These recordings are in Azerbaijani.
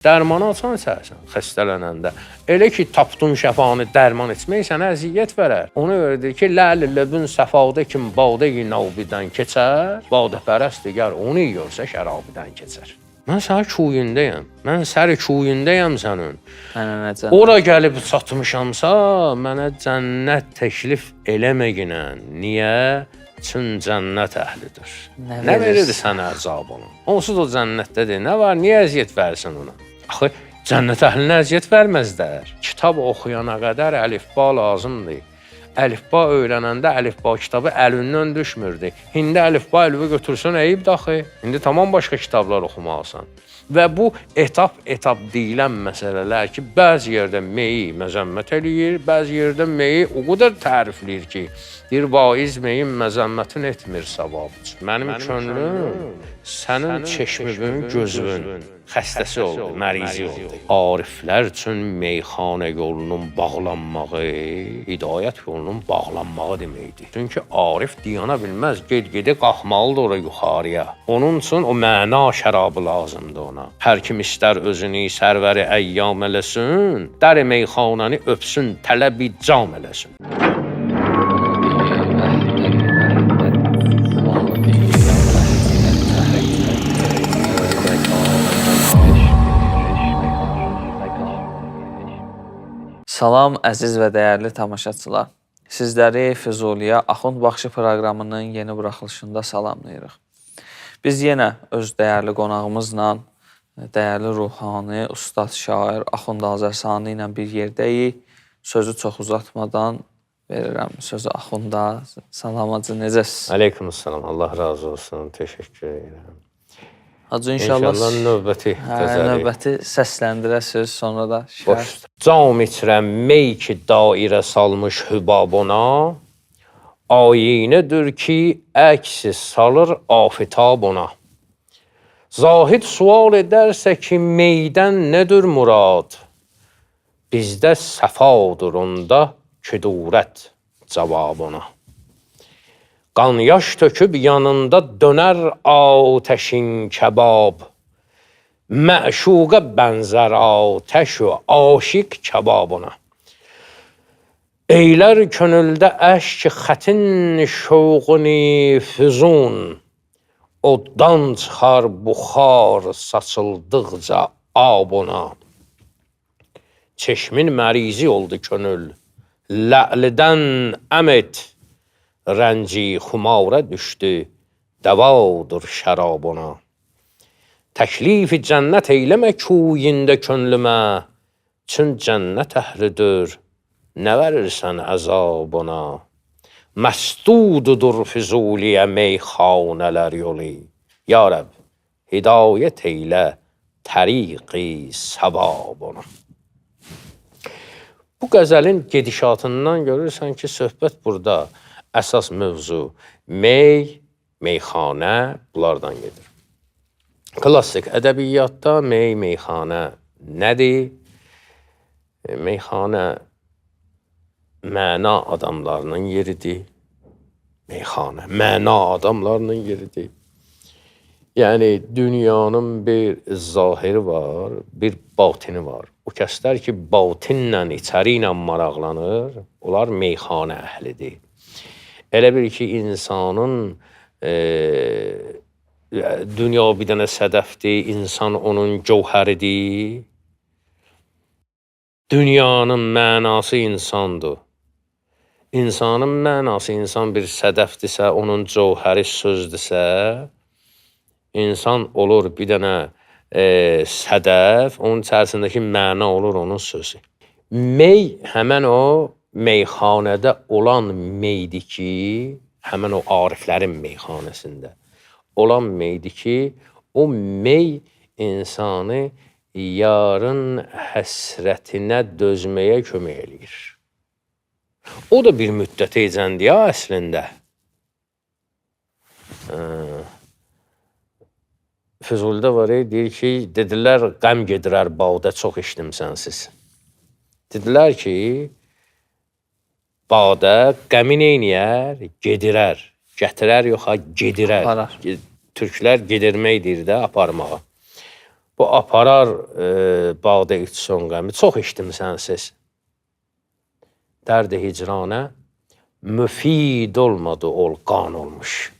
Dərmanı açan içərsən xəstələnəndə. Elə ki, tapdın şəfanı dərman içmək sənə əziyyət verər. Ona görədir ki, ləl ləbün səfadə kim badə-i navbidən keçər, badəpərəst digər onu yiyorsa şərabidən keçər. Mən sənə kuyundayım, mən səri kuyundayım sənin. Ora gəlib çatmışamsa, mənə cənnət təklif eləməginən. Niyə? Çün cənnət əhlidir. Nə verir sənə əzabını? Onsuz o cənnətdədir. Nə var? Niyə əziyyət versin ona? Axı, cənnət əhlinə əziyyət verməzlər. Kitab oxuyana qədər əlifba lazımdır. Əlifba öyrənəndə əlifba kitabı əlindən düşmürdü. İndi əlifba əlifə götürsən, əyibdir axı. İndi tamam başqa kitablar oxumalısan. Və bu etap deyilən məsələlər ki, bəzi yerdə meyi məzəmmət eləyir, bəzi yerdə meyi o qədər tərifləyir ki, bir vaiz meyin məzəmmətin etmir savabı. Mənim könlüm sənin çeşmivin, gözünün xəstəsi oldu, mərizi oldu. Ariflər üçün meyxanə yolunun bağlanmağı, hidayət yolunun bağlanmağı deməkdir. Çünki arif diyana bilməz, ged-gedə qalxmalıdır ora yuxarıya. Onun üçün o məna şərabı lazımdır ona. Hər kim istər özünü sərvəri əyyam eləsin, dəri meyxanəni öpsün, tələbi cam eləsin. Salam, əziz və dəyərli tamaşaçılar. Sizləri Füzuliyə Axund Baxışı proqramının yeni buraxılışında salamlayırıq. Biz yenə öz dəyərli qonağımızla, dəyərli ruhani, ustad, şair Axund Azərsani ilə bir yerdəyik. Sözü çox uzatmadan verirəm sözü Axunda. Salam hacı, necəsiz? Aleykümselam, Allah razı olsun, teşekkür edirəm. Hacı, inşallah növbəti təzəri. Növbəti səsləndirəsiz, sonra da şərh. Cam içirəm mey ki dairə salmış hübabona, ayinədir ki əksi salır afitab ona. Zahid sual edərsə ki meydən nədir murad, bizdə səfadır onda küdurət cavab ona. Qan yaş töküb yanında dönər ateşin kebab, məşuqə bənzər ateş və aşiq kebabına. Eylər könüldə əşk xətin şoğuni füzun, oddan çıxar buxar saçıldıqca abona. Çeşmin mərizi oldu könül, lə'lidən əmid, rənci xumara düşdü, dəvadır şərabona. Təklifi cənnət eyləmə kuyində könlümə, çün cənnət əhlidir, nə verirsən əzabına. Məsdududur Füzuliyə meyxanələr yolu. Ya Rəbb, hidayət eylə təriqi savabına. Bu qəzəlin gedişatından görürsən ki, söhbət burada əsas mövzu mey, meyxanə bunlardan gedir. Klassik ədəbiyyatda mey, meyxanə nədir? Meyxanə məna adamlarının yeridir. Meyxanə məna adamlarının yeridir. Yəni, dünyanın bir zahiri var, bir batini var. O kəslər ki, batinlə, içəri ilə maraqlanır, onlar meyxanə əhlidir. Elə bir ki, insanın dünya bir dənə sədəfdir, insan onun cövhəridir. Dünyanın mənası insandır. İnsanın mənası, insan bir sədəfdirsə, onun cövhəri sözdürsə, insan olur bir dənə sədəf, onun içərisindəki məna olur onun sözü. Mey həmən o meyxanədə olan meydir ki, həmən o ariflərin meyxanəsində olan meydir ki, o mey insanı yarın həsrətinə dözməyə kömək eləyir. O da bir müddət ecəndir ya əslində. Füzulidə var, deyir ki, dedilər, qəm gedirər bağda, çox içdimsən siz. Dedilər ki, bağda qəmi neyniyər? Gedirər. Gətirər, yoxa, gedirər. Aparar. Türklər gedirmək deyir də, aparmağa. Bu aparar bağda içson qəmi. Çox eşitmisən siz. Dərd-i hicranə müfid olmadı, ol qan olmuş.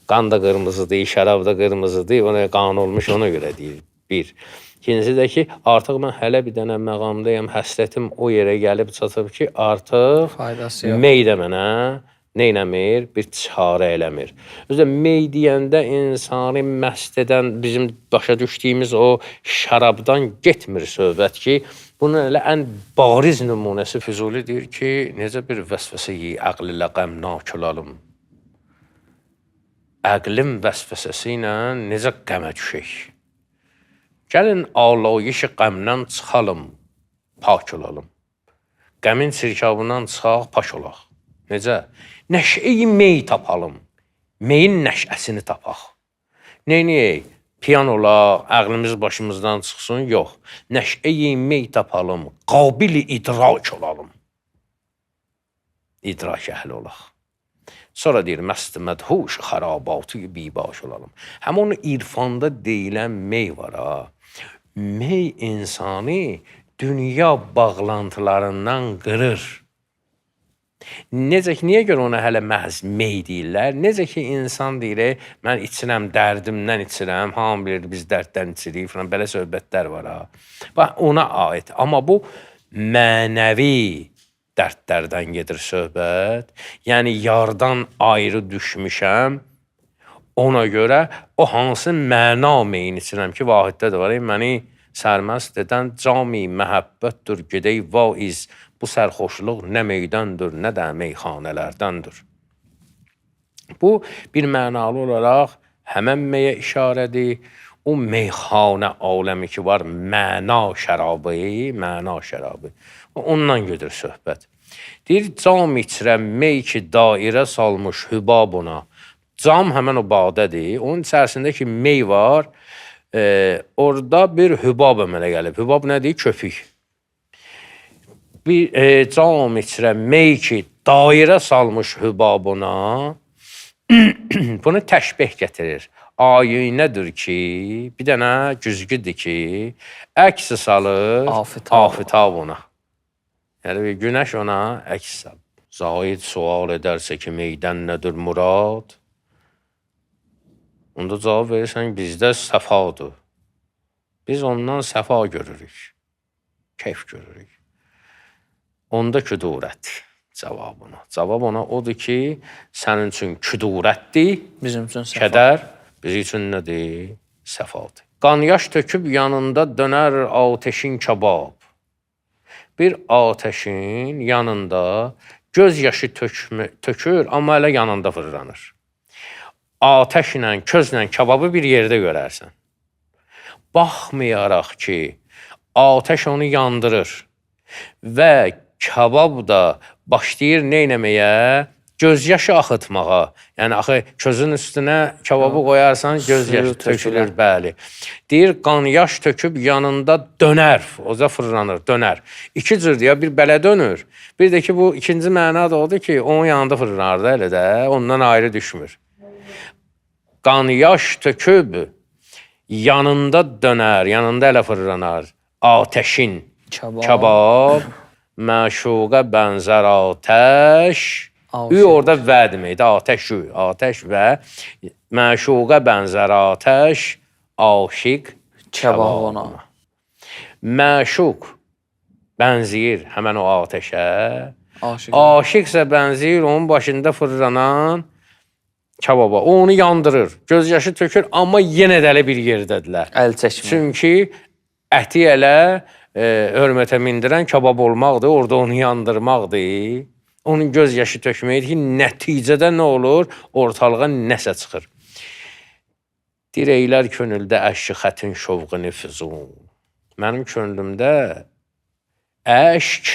Qan da qırmızıdır, şərab da qırmızıdır, ona qan olmuş, ona görə deyir. Bir. İkincisi də ki, artıq mən hələ bir dənə məqamdayım, həsrətim o yerə gəlib çatıb ki, artıq mey də mənə neynəmir? Bir çarə eləmir. Özdə mey deyəndə insanı məst edən, bizim başa düşdüyümüz o şərabdan getmir söhbət ki, bunun elə ən bariz nümunəsi Füzuli deyir ki, necə bir vəsvəsə-yi əqlilə qəmnak olalım. Əqlim vəsvəsəsi ilə necə qəmə düşək? Gəlin alayışı qəmdən çıxalım, pak olalım. Qəmin sirkabından çıxaq, pak olaq. Necə? Nəşə-i mey tapalım. Meyin nəşəsini tapaq. Neyniyək? Piyan olaq, əqlimiz başımızdan çıxsın? Yox. Nəşə-i mey tapalım, qabil-i idrak olalım. İdrak əhli olaq. Sonra deyir, məst mədhuş xərabatı bibaş olalım. Həm onu irfanda deyilən mey var ha. Mey insanı dünya bağlantılarından qırır. Necə ki, niyə görə ona hələ məhz mey deyirlər? Necə ki, insan deyir, mən içirəm, dərdimdən içirəm, hamı bilir, biz dərddən içirik falan, belə söhbətlər var ha. Bax, ona aid. Amma bu mənəvi dərdlərdən gedir söhbət. Yəni, yardan ayrı düşmüşəm, ona görə o hansı məna meyin içirəm ki, vahiddə də var, məni sərməst edən cami məhəbbətdir, gedək vaiz, bu sərxoşluq nə meydəndir, nə də meyxanələrdəndir. Bu, bir mənalı olaraq həmən meyə işarədir. O meyxanə aləmi ki var, məna şərabı, ondan gedir söhbət. Deyir, cam içirəm, mey ki dairə salmış hübabına. Cam həmən o badədir. Onun içərisində ki mey var, orada bir hübab əmələ gəlib. Hübab nədir? Köpük. Bir cam içirəm, mey ki dairə salmış hübabına. Bunu təşbih gətirir. Ayinədir ki, bir dənə güzgüdür ki, əksi salır afitab ona. Yəni, günəş ona əks salır. Zahid sual edərsə ki, meydən nədir murad? Onda cavab verirsən, bizdə səfadır. Biz ondan səfa görürük, keyf görürük. Onda küdurət cavabına. Cavab ona odur ki, sənin üçün küdurətdir, bizim üçün səfa. Kədər, bizim üçün nədir? Səfadır. Qanyaş töküb yanında dönər ateşin kabab. Bir ateşin yanında göz yaşı tökür, amma elə yanında fırlanır. Ateşlə, közlə kababı bir yerdə görərsən. Baxmayaraq ki, ateş onu yandırır və kabab da başlayır neynəməyə? Gözyaşı axıtmağa. Yəni, axı, közün üstünə kababı qoyarsan, gözyaşı tökülür, bəli. Deyir, qanyaş töküb yanında dönər, oza fırlanır, dönər. İki cür deyir, bir belə dönür. Bir də ki, bu ikinci məna da odur ki, onun yanında fırlanır da elə də, ondan ayrı düşmür. Qanyaş töküb yanında dönər, yanında elə fırlanar. Ateşin, kabab, məşuqa bənzər atəş. Orada və deməkdir, atəş və məşuqa bənzər atəş, aşiq kabab ona. Məşuq bənziyir həmən o atəşə, aşiqsə bənziyir onun başında fırlanan kababa. O onu yandırır, göz yaşı tökür, amma yenə də elə bir yerdədirlər. Əl çəkmir. Çünki əti elə hörmətə mindirən kabab olmaqdır, orada onu yandırmaqdır. Onun göz yaşı tökməkdir ki, nəticədə nə olur? Ortalığa nəsə çıxır. Dirəklər könüldə əşki xətin şovqini füzun. Mənim könlümdə əşk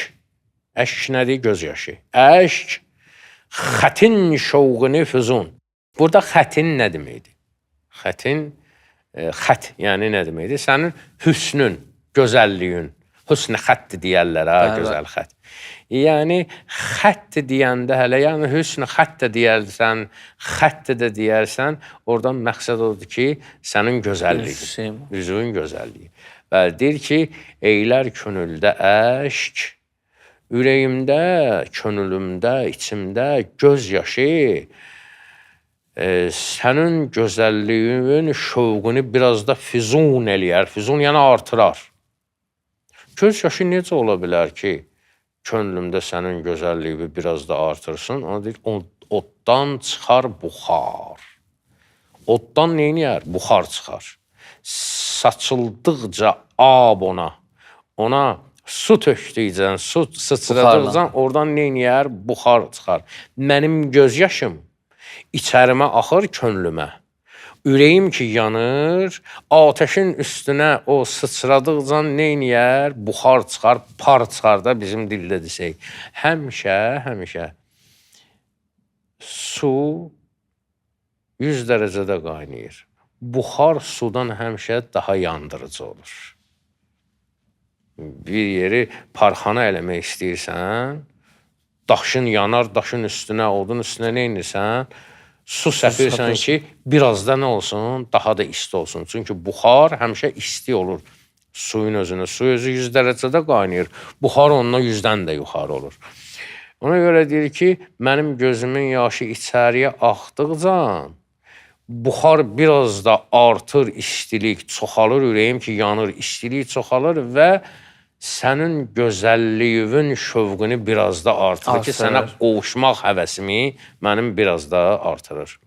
nədir? Göz yaşı. Əşk xətin şovqini füzun. Burada xətin nə deməkdir? Xətin, xət, yəni nə deməkdir? Sənin hüsnün, gözəlliyin, hüsn xətt deyərlər ha, Bəli. gözəl xətt. Yəni xətt deyəndə hələ, yəni hüsn xətt də deyərsən, xətt də deyərsən, oradan məqsəd odur ki, sənin gözəlliyin, üzünün gözəlliyi. Və deyir ki, eylər könüldə əşk, ürəyimdə, könülümdə, içimdə göz yaşı, sənin gözəlliyin şövqünü biraz da füzun eləyər. Füzun yəni artırar. Göz yaşı necə ola bilər ki, könlümdə sənin gözəlliyini biraz da artırsın? Ona deyir, oddan çıxar buxar. Oddan neyniyər? Buxar çıxar. Saçıldıqca ab ona su tökdükcən, su sıçradıqcan oradan neyniyər? Buxar çıxar. Mənim göz yaşım içərimə axır könlümə. Ürəyim ki yanır, ateşin üstünə o sıçradıqca neyniyər? Buxar çıxar, par çıxar da bizim dildə desək. Həmişə su 100 dərəcədə qaynayır. Buxar sudan həmişə daha yandırıcı olur. Bir yeri parxana eləmək istəyirsən, daşın yanar, daşın üstünə, odun üstünə neynirsən? Su səpirsən ki, biraz da nə olsun? Daha da isti olsun. Çünki buxar həmişə isti olur suyun özünə. Su özü 100 dərəcədə qaynayır. Buxar ondan 100-dən də yuxarı olur. Ona görə deyir ki, mənim gözümün yaşı içəriyə axdıqca buxar biraz da artır, istilik çoxalır, ürəyim ki yanır, istilik çoxalır və sənin gözəlliyin şövqünü biraz da artırır ki, sənə qovuşmaq həvəsimi mənim biraz da artırır.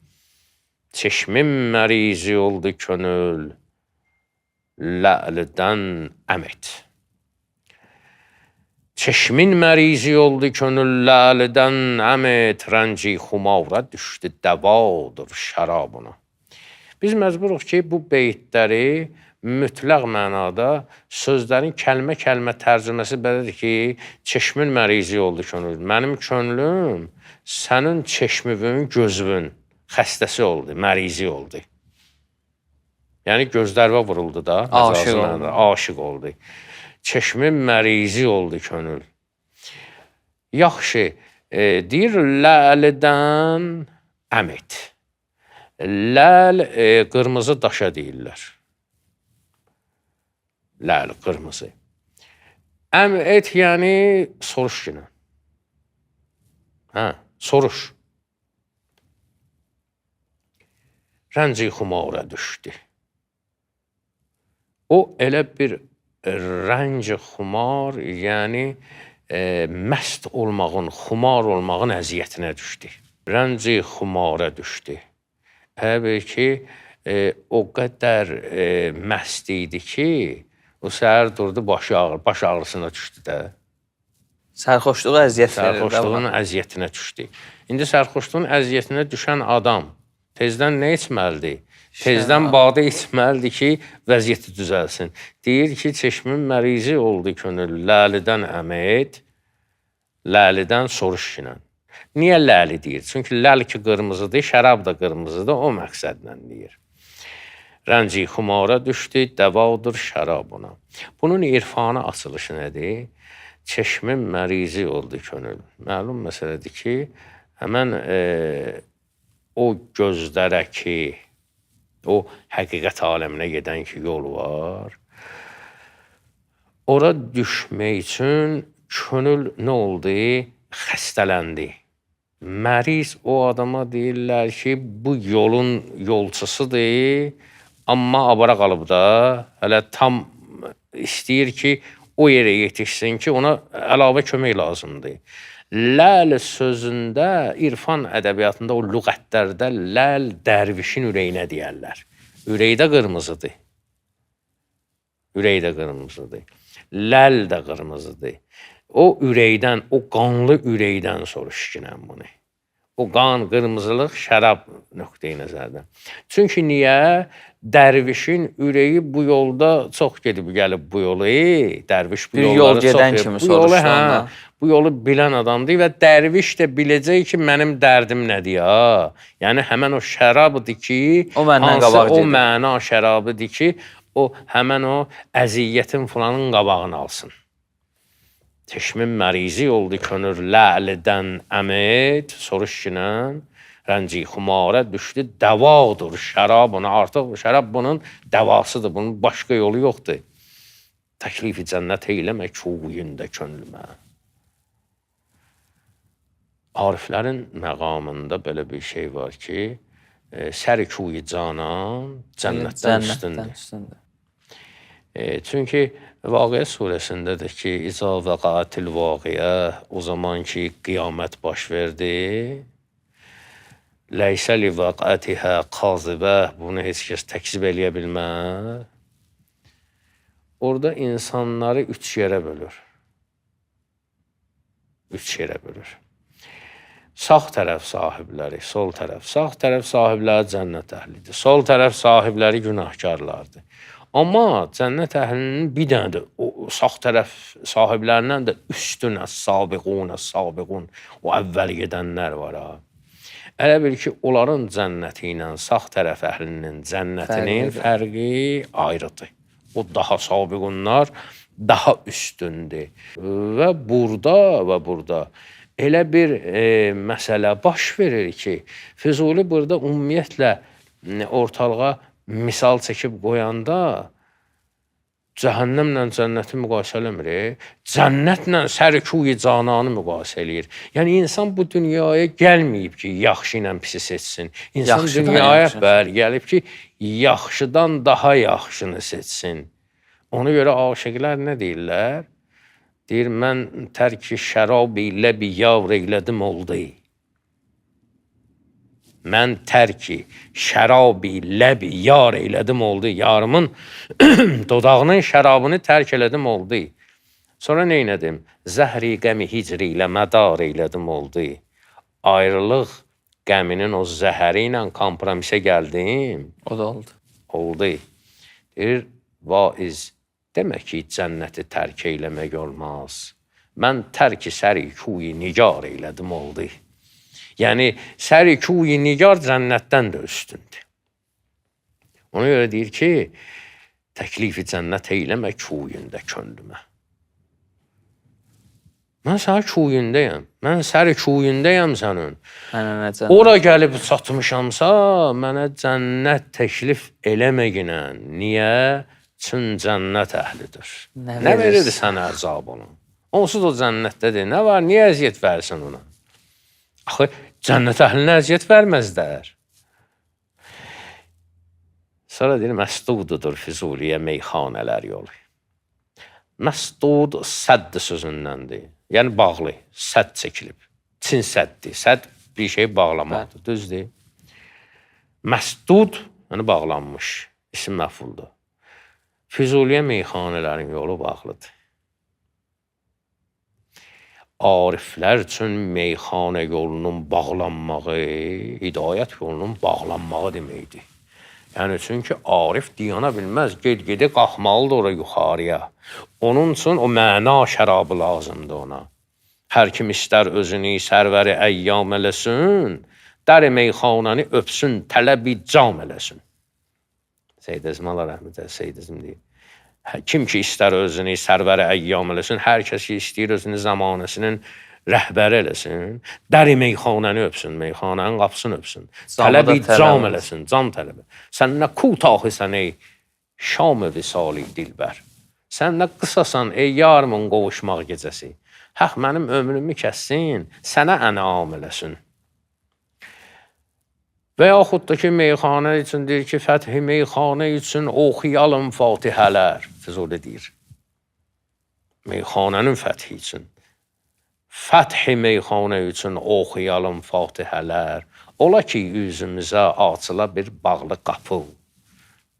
Çeşmim mərizi oldu könül, lə'lidən əmid. Çeşmin mərizi oldu könül, lə'lidən əmid, rənci xumara düşdü, dəvadır şərabına. Biz məcburuq ki, bu beytləri mütləq mənada sözlərin kəlmə-kəlmə tərcüməsi belədir ki, çeşmin mərizi oldu könül. Mənim könlüm sənin çeşmivin, gözünün xəstəsi oldu, mərizi oldu. Yəni gözlərvə vuruldu da, aşıq oldu. Çeşmin mərizi oldu könül. Yaxşı, deyir, ləlidən əmid. Ləl, qırmızı daşa deyirlər. Ləl, qırmızı. Əmid, yəni soruş günə. Soruş. Rənci xumara düşdü. O elə bir rənci xumar, yəni məst olmağın, xumar olmağın əziyyətinə düşdü. Rənci xumara düşdü. Həbəl ki, o qədər məst idi ki, o səhər durdu, baş ağrısına düşdü də. Sərxoşluğu əziyyət verir. Sərxoşluğun əziyyətinə düşdü. İndi sərxoşluğun əziyyətinə düşən adam tezdən nə içməlidir? Tezdən badə içməlidir ki, vəziyyəti düzəlsin. Deyir ki, çeşmin mərizi oldu könül, ləlidən əmid, ləlidən soruş kinən. Niyə ləli deyir? Çünki ləl ki qırmızıdır, şərab da qırmızıdır, o məqsədlə deyir. Rənci xumara düşdü, dəvadır şərabına. Bunun irfana açılışı nədir? Çeşmin mərizi oldu könül. Məlum məsələdir ki, həmən o gözlərə ki, o həqiqət aləminə gedən ki, yol var. Ora düşmək üçün könül nə oldu? Xəstələndi. Məriz o adama deyirlər ki, bu yolun yolçusudur, amma abara qalıb da, hələ tam istəyir ki, o yerə yetişsin ki, ona əlavə kömək lazımdır. Ləl sözündə, irfan ədəbiyyatında, o lüğətlərdə ləl dərvişin ürəyinə deyərlər. Ürəkdə qırmızıdır. Ürəkdə qırmızıdır. Ləl də qırmızıdır. O ürəkdən, o qanlı ürəkdən soruş kinən bunu. O qan, qırmızılıq, şərab nöqteyi nəzərdən. Çünki niyə? Dərvişin ürəyi bu yolda çox gedib gəlib bu yolu. Dərviş bu yolları çox gedib. Bu yolu bilən adamdır və dərviş də biləcək ki, mənim dərdim nədir ya? Yəni, həmən o şərabıdır ki, hansı o məna şərabıdır ki, o həmən o əziyyətin falanın qabağını alsın. Çeşmin mərizi oldu könür ləlidən əmid, soruş kinən, rənci xumarə düşdü, dəvadır şərab ona, artıq şərab bunun dəvasıdır, bunun başqa yolu yoxdur. Təklifi cənnət eyləmə kuyündə könlümə. Ariflərin məqamında belə bir şey var ki, səri kuyu canan cənnətdən üstündür. Çünki Vaqiə surəsindədir ki, İza vəqatil vaqiə, o zaman ki, qiyamət baş verdi, ləysə li vəqətihə qazibə, bunu heç kəs təkzib eləyə bilməz. Orada insanları üç yerə bölür. Üç yerə bölür. Sağ tərəf sahibləri, sol tərəf. Sağ tərəf sahibləri cənnət əhlidir. Sol tərəf sahibləri günahkarlardır. Amma cənnət əhlinin bir dənə də o sağ tərəf sahiblərindən də üstün əs-sabiqun, o əvvəl gedənlər var ha. Elə bil ki, onların cənnəti ilə sağ tərəf əhlinin cənnətinin fərqi ayrıdır. O daha sabiqunlar daha üstündür. Və burada elə bir məsələ baş verir ki, Füzuli burada ümumiyyətlə ortalığa misal çəkib qoyanda cəhənnəmlə cənnəti müqayisə eləmir, cənnətlə sərkuyi cananı müqayisə eləyir. Yəni, insan bu dünyaya gəlməyib ki, yaxşı ilə pisi seçsin. İnsan dünyaya gəlib ki, yaxşıdan daha yaxşını seçsin. Ona görə aşıqlar nə deyirlər? Deyir, mən tərki şərab ilə bir yavr eylədim oldu. Mən tərki şərabi ləbi yar eylədim oldu. Yarımın dodağının şərabını tərk elədim oldu. Sonra neynədim? Zəhri qəmi hicri ilə mədar eylədim oldu. Ayrılıq qəminin o zəhəri ilə kompromisə gəldim. O da oldu. Oldu. Deyir, vaiz, demək ki, cənnəti tərk eyləmək olmaz. Mən tərki səri kuyi nigar eylədim oldu. Yəni, səri kuyi nigar cənnətdən də üstündür. Ona görə deyir ki, təklifi cənnət eyləmə kuyündə könlümə. Mən sənin kuyündəyəm. Mən səri kuyündəyəm sənin. Ora gəlib çatmışamsa, mənə cənnət təklif eləməginə. Niyə? Çün cənnət əhlidir. Nə verir sənə əzab onun? Onsuz o cənnətdədir. Nə var? Niyə əziyyət versin ona? Axı, cənnət əhlinə əziyyət verməzlər. Sonra deyir, məsdududur Füzuliyə meyxanələr yolu. Məsdud sədd sözündəndir. Yəni, bağlı, sədd çəkilib. Çin səddir. Sədd bir şey bağlamaqdır, düzdür. Məsdud, yəni bağlanmış, isim məfuldur. Füzuliyə meyxanələrin yolu bağlıdır. Ariflər üçün meyxanə yolunun bağlanmağı, hidayət yolunun bağlanmağı deməkdir. Yəni, çünki arif diyana bilməz, ged-gedə qalxmalıdır ora yuxarıya. Onun üçün o məna şərabı lazımdır ona. Hər kim istər özünü sərvəri əyyam eləsin, dəri meyxanəni öpsün, tələbi cam eləsin. Seyyid Əzim Allah rəhmətə, Seyyid Əzim deyir. Kim ki istər özünü sərvəri əyyam eləsin, hər kəs ki istəyir özünü zamanəsinin rəhbəri eləsin, dəri meyxanəni öpsün, meyxanənin qapısını öpsün, tələbi cam eləsin, cam tələbi. Sən nə kutahisən ey şam visali dilbər, sən nə qısasan ey yarımın qovuşmaq gecəsi, həq mənim ömrümü kəssin, sənə ənam eləsin. Və yaxud da ki, meyxanə üçün deyir ki, fəthi meyxanə üçün oxuyalım fatihələr, Füzuli deyir. Meyxanənin fəthi üçün. Fəthi meyxanə üçün oxuyalım fatihələr. Ola ki, üzümüzə açıla bir bağlı qapı.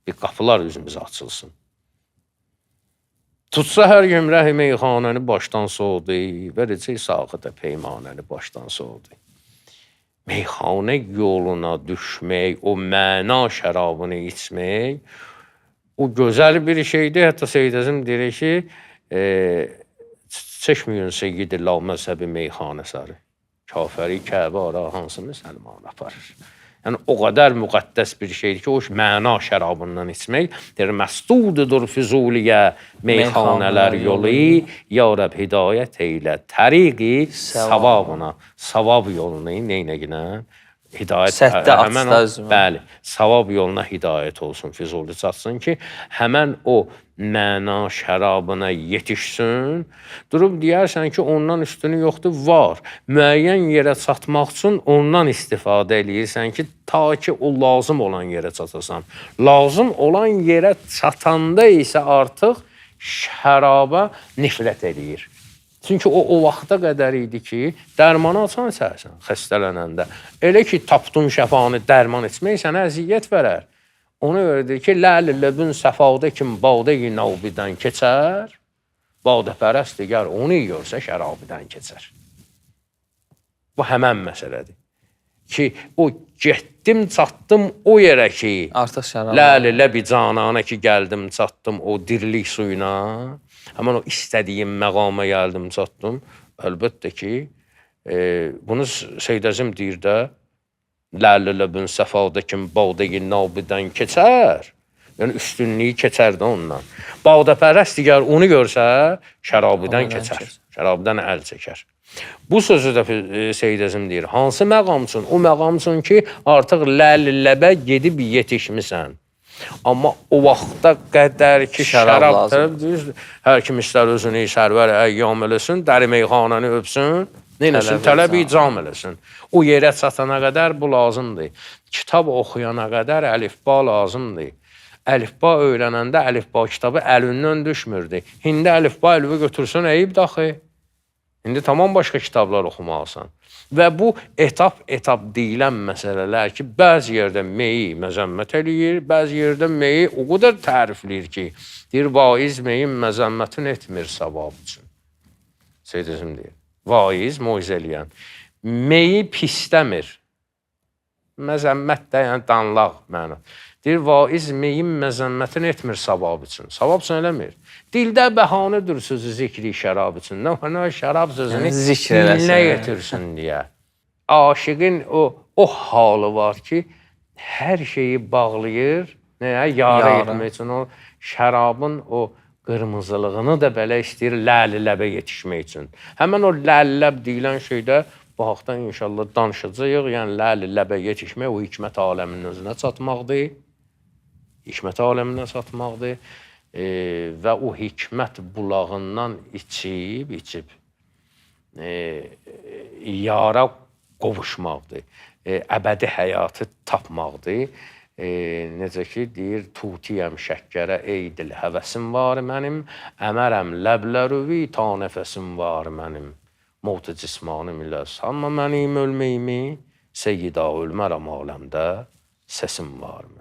Bir qapılar üzümüzə açılsın. Tutsa hər gümrəhi meyxanəni başdan soğudu, verəcək sağı da peymanəni başdan soğudu. Meyxanə yoluna düşmək, o məna şərabını içmək, o gözəl bir şeydir. Hətta Seyyid Əzim deyir ki, çəkməyin Seyyid Allah məzhəbi meyxanə sarı. Kafəri Kəbə ara hansı müsəlman aparır. Yəni o qədər müqəddəs bir şeydir ki, o məna şərabından içmək. Deyir, məsdududur Füzuliyə meyxanələr yolu, ya Rəbb hidayət eylə təriqi savabına. Savab yolunu neynəginə? Hidayət Sətdə həmən açda o, özümə. bəli, savab yoluna hidayət olsun, Füzuli çatsın ki, həmən o məna şərabına yetişsin. Durub deyərsən ki, ondan üstünü yoxdur, var. Müəyyən yerə çatmaq üçün ondan istifadə eləyirsən ki, ta ki o lazım olan yerə çatasan. Lazım olan yerə çatanda isə artıq şəraba nifrət eləyir. Çünki o vaxta qədər idi ki, dərmanı açan içərsən xəstələnəndə. Elə ki, tapdın şəfanı dərman içmək sənə əziyyət verər. Ona görədir ki, ləl-i ləbün səfavda kim bağda-i navbidən keçər, bağda-pərəst digər onu yiyorsa şərabidən keçər. Bu həmən məsələdir. Ki, o getdim, çatdım o yerə ki, Artıq şərab. ləl-i ləbi canana ki, gəldim, çatdım o dirilik suyuna, həmən o istədiyim məqama gəldim, çatdım. Əlbəttə ki, bunu Seyyid Əzim deyir də, ləl-i ləbün səfavda kim bağda-i navbidən keçər, yəni üstünlüyü keçər də ondan. Bağda-pərəst digər onu görsə, şərabidən keçər, şərabidən əl çəkər. Bu sözü də Seyyid Əzim deyir. Hansı məqam üçün? O məqam üçün ki, artıq ləl-ləbə gedib yetişmisən. Amma o vaxta qədər ki, şərab lazımdır. Hər kim istər özünü sərvər əyyam eləsin, dəri meyxanəni öpsün, neynəsin, tələb icam eləsin. O yerə çatana qədər bu lazımdır. Kitab oxuyana qədər əlifba lazımdır. Əlifba öyrənəndə əlifba kitabı əlindən düşmürdü. İndi əlifba əlifə götürsün, əyib daxı. İndi tamam başqa kitablar oxumalısan. Və bu etap deyilən məsələlər ki, bəzi yerdə meyi məzəmmət eləyir, bəzi yerdə meyi o qədər tərifləyir ki, deyir, vaiz meyin məzəmmətini etmir savab üçün. Seyyid Əzim deyir, vaiz, moizə eləyən, meyi pisləmir. Məzəmmət də, yəni danlaq mənə. Deyir, vaiz meyin məzəmmətini etmir savab üçün. Savab üçün eləmir. Dildə bəhanədir sözü zikri şərab üçün. Nə şərab sözünü dilinə yetirsin deyə. Aşiqin o halı var ki, hər şeyi bağlayır, yarı etmək üçün. O şərabın o qırmızılığını da belə istəyir ləl-ləbə yetişmək üçün. Həmən o ləl-ləb deyilən şeydə bu haqda inşallah danışacağıq. Yəni ləl-ləbə yetişmək o hikmət aləminin özünə çatmaqdır. Hikmət aləminə çatmaqdır və o hikmət bulağından içib yara qovuşmaqdır, əbədi həyatı tapmaqdır. Necə ki, deyir, tutiyəm şəkkərə ey dil həvəsim var mənim, əmərəm ləblərüvi ta nəfəsim var mənim, mevt-i cismanım ilə sanma mənim ölməyimi, seyyida ölmərəm aləmdə səsim var mənim.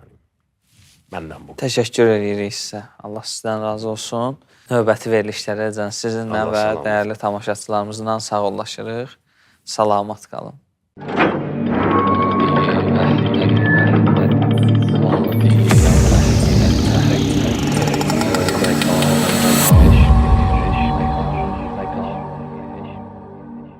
Məndən bu. Təşəkkür edirik sizə. Allah sizdən razı olsun. Növbəti verilişlərə sizinlə və dəyərli tamaşaçılarımızla sağollaşırıq. Salamat qalın.